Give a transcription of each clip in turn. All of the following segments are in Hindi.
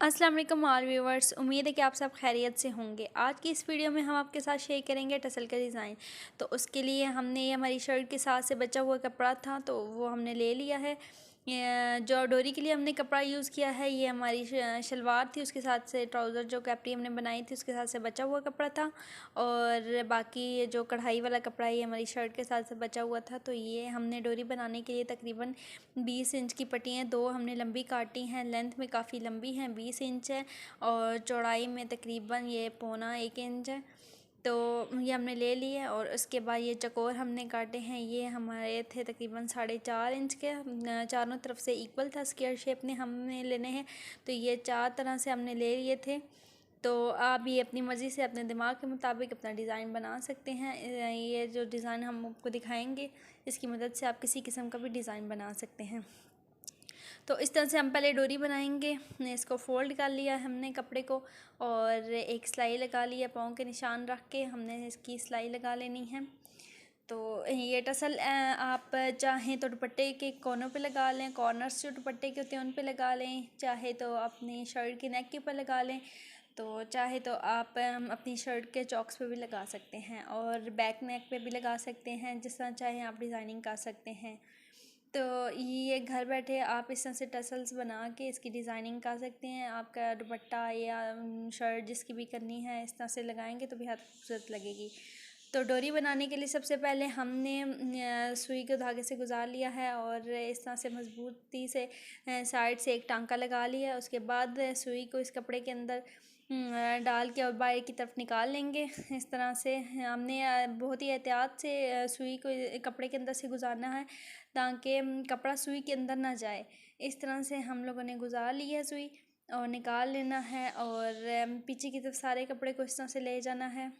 अस्सलाम वालेकुम ऑल व्यूवर्स, उम्मीद है कि आप सब खैरियत से होंगे। आज की इस वीडियो में हम आपके साथ शेयर करेंगे टसल का डिज़ाइन। तो उसके लिए हमने ये हमारी शर्ट के साथ से बचा हुआ कपड़ा था, तो वो हमने ले लिया है। जो डोरी के लिए हमने कपड़ा यूज़ किया है, ये हमारी शलवार थी, उसके साथ से ट्राउज़र जो कैप्री हमने बनाई थी उसके साथ से बचा हुआ कपड़ा था। और बाकी ये जो कढ़ाई वाला कपड़ा है ये हमारी शर्ट के साथ से बचा हुआ था। तो ये हमने डोरी बनाने के लिए तकरीबन 20 इंच की पट्टियाँ दो हमने लंबी काटी हैं। लेंथ में काफ़ी लंबी हैं, 20 इंच है, और चौड़ाई में तकरीबन ये पौना 1 इंच है। तो ये हमने ले लिए और उसके बाद ये चकोर हमने काटे हैं, ये हमारे थे तकरीबन 4.5 इंच के। चारों तरफ से इक्वल था, स्क्वायर शेप में हमने लेने हैं। तो ये 4 तरह से हमने ले लिए थे। तो आप ये अपनी मर्ज़ी से अपने दिमाग के मुताबिक अपना डिज़ाइन बना सकते हैं। ये जो डिज़ाइन हम आपको दिखाएंगे, इसकी मदद से आप किसी किस्म का भी डिज़ाइन बना सकते हैं। तो इस तरह से हम पहले डोरी बनाएंगे। इसको फ़ोल्ड कर लिया हमने कपड़े को, और एक सिलाई लगा लिया, पाँव के निशान रख के हमने इसकी सिलाई लगा लेनी है। तो ये टसल आप चाहें तो दुपट्टे के कोनों पे लगा लें, कॉर्नर्स जो दुपट्टे के होते हैं उन पे लगा लें, चाहे तो अपनी शर्ट की नेक के ऊपर लगा लें, तो चाहे तो आप अपनी शर्ट के चॉक्स पे भी लगा सकते हैं, और बैक नेक पे भी लगा सकते हैं। जिस तरह चाहें आप डिज़ाइनिंग कर सकते हैं। तो ये घर बैठे आप इस तरह से टसल्स बना के इसकी डिज़ाइनिंग कर सकते हैं। आपका दुपट्टा या शर्ट जिसकी भी करनी है इस तरह से लगाएंगे तो बेहद खूबसूरत लगेगी। तो डोरी बनाने के लिए सबसे पहले हमने सुई को धागे से गुजार लिया है, और इस तरह से मज़बूती से साइड से एक टांका लगा लिया। उसके बाद सुई को इस कपड़े के अंदर डाल के और बाहर की तरफ निकाल लेंगे। इस तरह से हमने बहुत ही एहतियात से सुई को कपड़े के अंदर से गुजारना है, ताकि कपड़ा सुई के अंदर ना जाए। इस तरह से हम लोगों ने गुजार ली है सुई, और निकाल लेना है, और पीछे की तरफ सारे कपड़े को इस तरह से ले जाना है।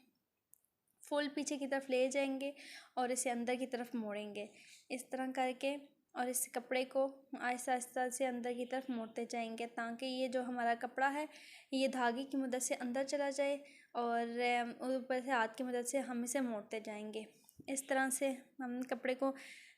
फुल पीछे की तरफ ले जाएंगे और इसे अंदर की तरफ मोड़ेंगे इस तरह करके, और इस कपड़े को आहिस्ता आहिस्ता से अंदर की तरफ मोड़ते जाएंगे, ताकि ये जो हमारा कपड़ा है ये धागे की मदद से अंदर चला जाए, और ऊपर से हाथ की मदद से हम इसे मोड़ते जाएंगे। इस तरह से हम कपड़े को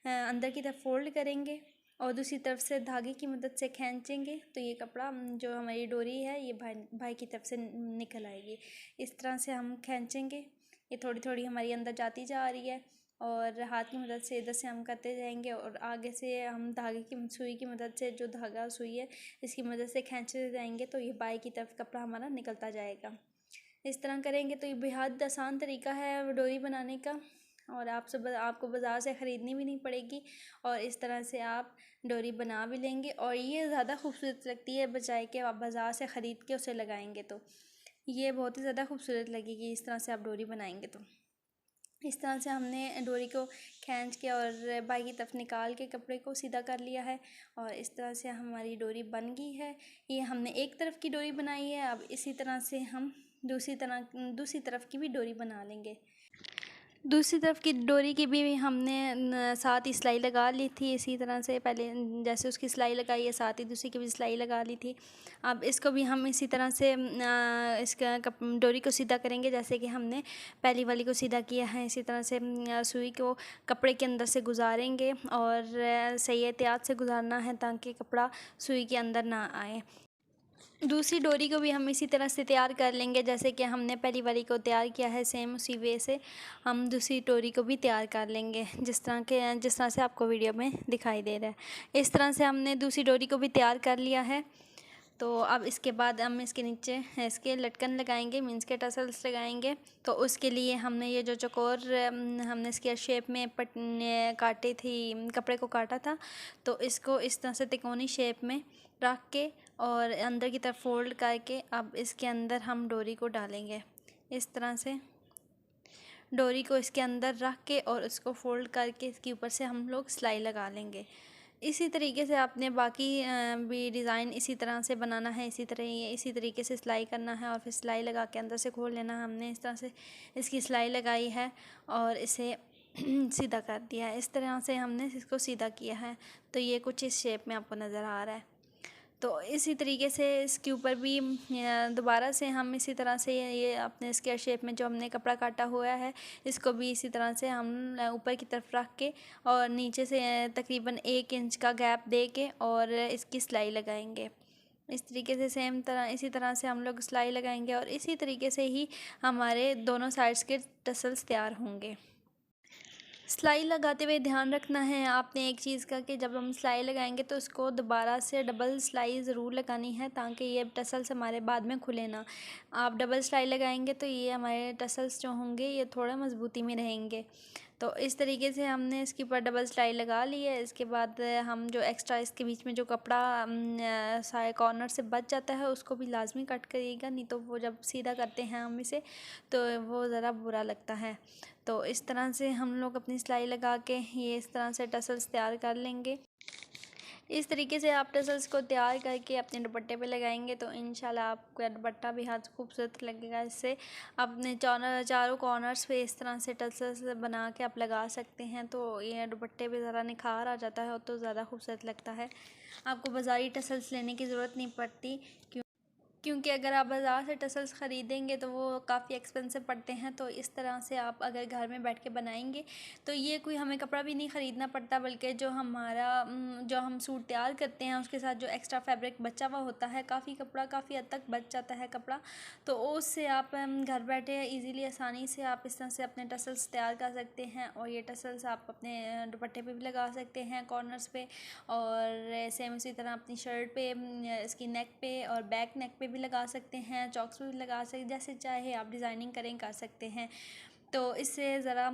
अंदर की तरफ फोल्ड करेंगे और दूसरी तरफ से धागे की मदद से खींचेंगे, तो ये कपड़ा जो हमारी डोरी है ये भाई की तरफ से निकल आएगी। इस तरह से हम खींचेंगे, ये थोड़ी थोड़ी हमारी अंदर जाती जा रही है, और हाथ की मदद से इधर से हम करते जाएंगे, और आगे से हम धागे की सुई की मदद से, जो धागा सुई है इसकी मदद से खींचते जाएंगे, तो ये बाई की तरफ कपड़ा हमारा निकलता जाएगा। इस तरह करेंगे तो ये बेहद आसान तरीका है डोरी बनाने का, और आपको बाज़ार से ख़रीदनी भी नहीं पड़ेगी, और इस तरह से आप डोरी बना भी लेंगे, और ये ज़्यादा खूबसूरत लगती है बजाय के आप बाज़ार से ख़रीद के उसे लगाएंगे। तो ये बहुत ही ज़्यादा खूबसूरत लगेगी इस तरह से आप डोरी बनाएंगे। तो इस तरह से हमने डोरी को खींच के और बाई की तरफ निकाल के कपड़े को सीधा कर लिया है, और इस तरह से हमारी डोरी बन गई है। ये हमने एक तरफ की डोरी बनाई है, अब इसी तरह से हम दूसरी तरफ की भी डोरी बना लेंगे। दूसरी तरफ की डोरी की भी हमने साथ ही सिलाई लगा ली थी, इसी तरह से पहले जैसे उसकी सिलाई लगाई है साथ ही दूसरी की भी सिलाई लगा ली थी। अब इसको भी हम इसी तरह से इसका डोरी को सीधा करेंगे जैसे कि हमने पहली वाली को सीधा किया है। इसी तरह से सुई को कपड़े के अंदर से गुजारेंगे, और सही एहतियात से गुजारना है ताकि कपड़ा सुई के अंदर ना आए। दूसरी डोरी को भी हम इसी तरह से तैयार कर लेंगे जैसे कि हमने पहली वाली को तैयार किया है, सेम उसी वे से हम दूसरी डोरी को भी तैयार कर लेंगे जिस तरह से आपको वीडियो में दिखाई दे रहा है। इस तरह से हमने दूसरी डोरी को भी तैयार कर लिया है। तो अब इसके बाद हम इसके नीचे इसके लटकन लगाएंगे, मीन्स के टसल्स लगाएंगे। तो उसके लिए हमने ये जो चकोर हमने स्क्वायर शेप में काटी थी, कपड़े को काटा था, तो इसको इस तरह से तिकोनी शेप में रख के और अंदर की तरफ फोल्ड करके अब इसके अंदर हम डोरी को डालेंगे। इस तरह से डोरी को इसके अंदर रख के और उसको फोल्ड करके इसके ऊपर से हम लोग सिलाई लगा लेंगे। इसी तरीके से आपने बाकी भी डिज़ाइन इसी तरह से बनाना है, इसी तरीके से सिलाई करना है, और फिर सिलाई लगा के अंदर से खोल लेना है। हमने इस तरह से इसकी सिलाई लगाई है और इसे सीधा कर दिया है। इस तरह से हमने इसको सीधा किया है, तो ये कुछ इस शेप में आपको नज़र आ रहा है। तो इसी तरीके से इसके ऊपर भी दोबारा से हम इसी तरह से ये अपने स्क्वायर शेप में जो हमने कपड़ा काटा हुआ है इसको भी इसी तरह से हम ऊपर की तरफ रख के और नीचे से तकरीबन 1 इंच का गैप दे के और इसकी सिलाई लगाएंगे। इस तरीके से इसी तरह से हम लोग सिलाई लगाएंगे और इसी तरीके से ही हमारे दोनों साइड्स के टसल्स तैयार होंगे। सिलाई लगाते हुए ध्यान रखना है आपने एक चीज़ का कि जब हम सिलाई लगाएंगे तो उसको दोबारा से डबल सिलाई ज़रूर लगानी है ताकि ये टसल्स हमारे बाद में खुले ना। आप डबल सिलाई लगाएंगे तो ये हमारे टसल्स जो होंगे ये थोड़ा मजबूती में रहेंगे। तो इस तरीके से हमने इसके ऊपर डबल सिलाई लगा ली है। इसके बाद हम जो एक्स्ट्रा इसके बीच में जो कपड़ा सारे कॉर्नर से बच जाता है उसको भी लाजमी कट करिएगा, नहीं तो वो जब सीधा करते हैं हम इसे तो वो ज़रा बुरा लगता है। तो इस तरह से हम लोग अपनी सिलाई लगा के ये इस तरह से टसल्स तैयार कर लेंगे। इस तरीके से आप टसल्स को तैयार करके अपने दुपट्टे पे लगाएंगे तो इंशाल्लाह आपका दुपट्टा भी हाथ खूबसूरत लगेगा। इससे अपने चारों कॉर्नर्स पे इस तरह से टसल्स बना के आप लगा सकते हैं तो ये दुपट्टे पे ज़रा निखार आ जाता है और तो ज़्यादा खूबसूरत लगता है। आपको बाज़ारी टसल्स लेने की ज़रूरत नहीं पड़ती क्योंकि अगर आप बाज़ार से टसल्स ख़रीदेंगे तो वो काफ़ी एक्सपेंसिव पड़ते हैं। तो इस तरह से आप अगर घर में बैठ के बनाएंगे तो ये कोई हमें कपड़ा भी नहीं ख़रीदना पड़ता, बल्कि जो हम सूट तैयार करते हैं उसके साथ जो एक्स्ट्रा फैब्रिक बचा हुआ होता है, काफ़ी कपड़ा काफ़ी हद तक बच जाता है कपड़ा, तो उससे आप घर बैठे इजीली आसानी से आप इस तरह से अपने टसल्स तैयार कर सकते हैं। और ये टसल्स आप अपने दुपट्टे पे भी लगा सकते हैं कॉर्नर्स पे, और सेम उसी तरह अपनी शर्ट पे, इसकी नेक पे और बैक नेक पे भी लगा सकते हैं, चॉक्स पे भी लगा सकते, जैसे चाहे आप डिज़ाइनिंग कर सकते हैं। तो इससे ज़रा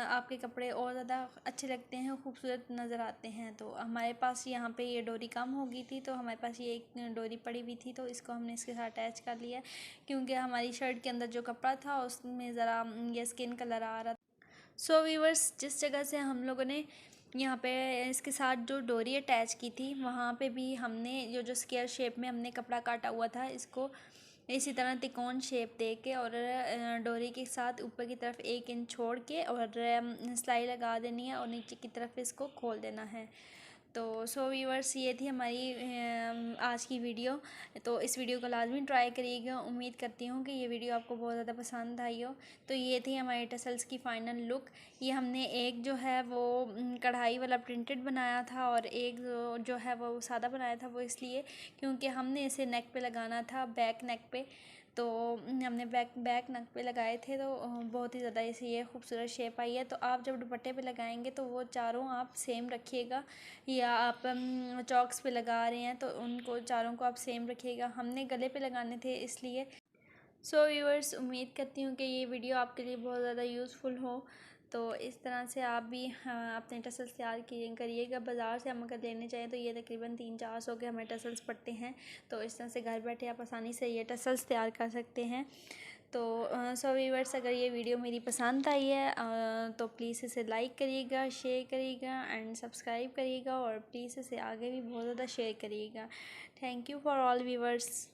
आपके कपड़े और ज़्यादा अच्छे लगते हैं, खूबसूरत नज़र आते हैं। तो हमारे पास यहाँ पे ये डोरी कम हो गई थी तो हमारे पास ये एक डोरी पड़ी हुई थी तो इसको हमने इसके साथ अटैच कर लिया, क्योंकि हमारी शर्ट के अंदर जो कपड़ा था उसमें ज़रा ये स्किन कलर आ रहा था। सो व्यूअर्स, जिस जगह से हम लोगों ने यहाँ पे इसके साथ जो डोरी अटैच की थी वहाँ पे भी हमने जो स्क्वायर शेप में हमने कपड़ा काटा हुआ था इसको इसी तरह तिकोन शेप दे के और डोरी के साथ ऊपर की तरफ 1 इंच छोड़ के और सिलाई लगा देनी है और नीचे की तरफ इसको खोल देना है। तो सो व्यूअर्स, ये थी हमारी आज की वीडियो। तो इस वीडियो को लाजमी ट्राई करिएगा। उम्मीद करती हूँ कि ये वीडियो आपको बहुत ज़्यादा पसंद आई हो। तो ये थी हमारी टसल्स की फ़ाइनल लुक। ये हमने एक जो है वो कढ़ाई वाला प्रिंटेड बनाया था और एक जो है वो सादा बनाया था, वो इसलिए क्योंकि हमने इसे नेक पे लगाना था, बैक नेक पे। तो हमने बैक नेक पे लगाए थे तो बहुत ही ज़्यादा इसे ये खूबसूरत शेप आई है। तो आप जब दुपट्टे पे लगाएंगे तो वो चारों आप सेम रखिएगा, या आप चॉक्स पे लगा रहे हैं तो उनको चारों को आप सेम रखिएगा। हमने गले पे लगाने थे इसलिए। सो व्यूअर्स, उम्मीद करती हूँ कि ये वीडियो आपके लिए बहुत ज़्यादा यूज़फुल हो। तो इस तरह से आप भी अपने टसल्स तैयार करिएगा। बाज़ार से हम अगर लेने चाहें तो ये तकरीबन 300-400 के हमें टसल्स पड़ते हैं। तो इस तरह से घर बैठे आप आसानी से ये टसल्स तैयार कर सकते हैं। तो सो व्यूअर्स, अगर ये वीडियो मेरी पसंद आई है तो प्लीज़ इसे लाइक करिएगा, शेयर करिएगा एंड सब्सक्राइब करिएगा, और प्लीज़ इसे आगे भी बहुत ज़्यादा शेयर करिएगा। Thank you for all viewers.